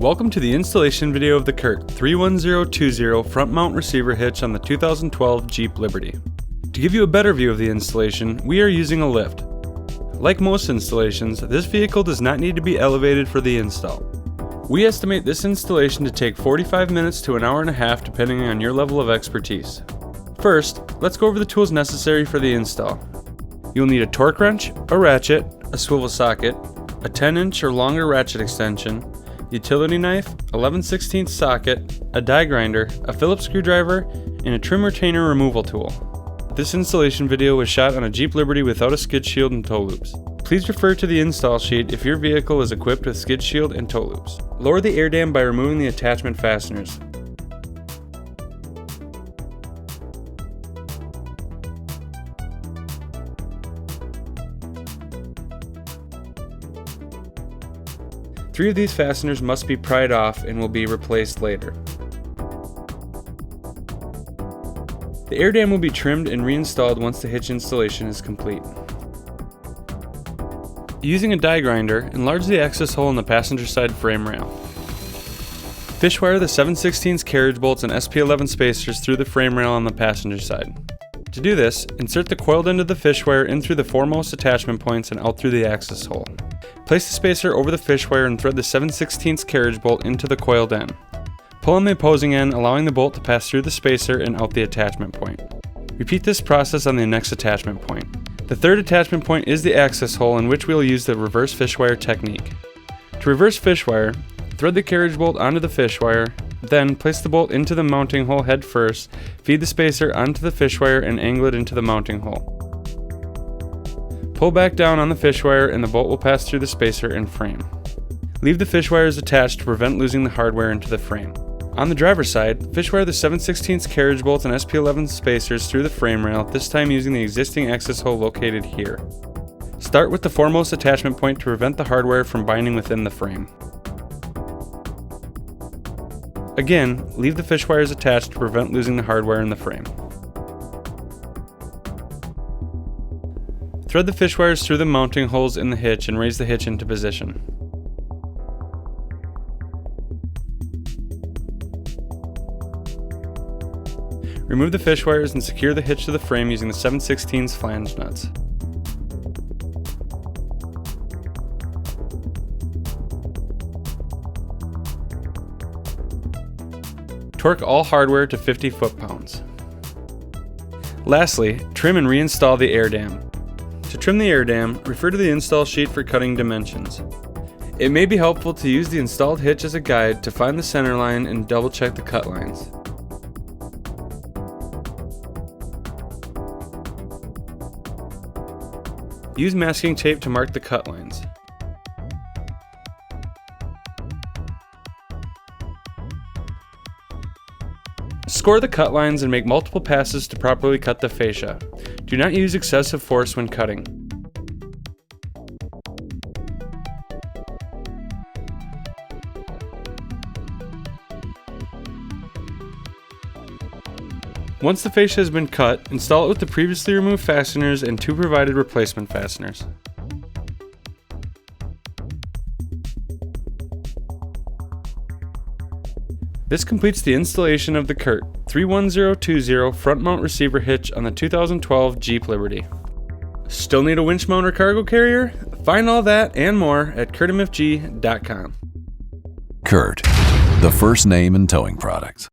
Welcome to the installation video of the Curt 31020 front mount receiver hitch on the 2012 Jeep Liberty. To give you a better view of the installation, we are using a lift. Like most installations, this vehicle does not need to be elevated for the install. We estimate this installation to take 45 minutes to an hour and a half depending on your level of expertise. First, let's go over the tools necessary for the install. You'll need a torque wrench, a ratchet, a swivel socket, a 10-inch or longer ratchet extension, utility knife, 11/16 socket, a die grinder, a Phillips screwdriver, and a trim retainer removal tool. This installation video was shot on a Jeep Liberty without a skid shield and tow loops. Please refer to the install sheet if your vehicle is equipped with skid shield and tow loops. Lower the air dam by removing the attachment fasteners. Three of these fasteners must be pried off and will be replaced later. The air dam will be trimmed and reinstalled once the hitch installation is complete. Using a die grinder, enlarge the access hole in the passenger side frame rail. Fish wire the 7/16 carriage bolts and SP11 spacers through the frame rail on the passenger side. To do this, insert the coiled end of the fish wire in through the foremost attachment points and out through the access hole. Place the spacer over the fish wire and thread the 7/16 carriage bolt into the coiled end. Pull on the opposing end, allowing the bolt to pass through the spacer and out the attachment point. Repeat this process on the next attachment point. The third attachment point is the access hole in which we will use the reverse fish wire technique. To reverse fish wire, thread the carriage bolt onto the fish wire, then place the bolt into the mounting hole head first, feed the spacer onto the fish wire and angle it into the mounting hole. Pull back down on the fish wire and the bolt will pass through the spacer and frame. Leave the fish wires attached to prevent losing the hardware into the frame. On the driver's side, fish wire the 7/16 carriage bolts and SP11 spacers through the frame rail, this time using the existing access hole located here. Start with the foremost attachment point to prevent the hardware from binding within the frame. Again, leave the fish wires attached to prevent losing the hardware in the frame. Thread the fish wires through the mounting holes in the hitch and raise the hitch into position. Remove the fish wires and secure the hitch to the frame using the 7/16 flange nuts. Torque all hardware to 50 foot-pounds. Lastly, trim and reinstall the air dam. To trim the air dam, refer to the install sheet for cutting dimensions. It may be helpful to use the installed hitch as a guide to find the center line and double check the cut lines. Use masking tape to mark the cut lines. Score the cut lines and make multiple passes to properly cut the fascia. Do not use excessive force when cutting. Once the fascia has been cut, install it with the previously removed fasteners and 2 provided replacement fasteners. This completes the installation of the Curt 31020 front mount receiver hitch on the 2012 Jeep Liberty. Still need a winch mount or cargo carrier? Find all that and more at curtmfg.com. Curt, the first name in towing products.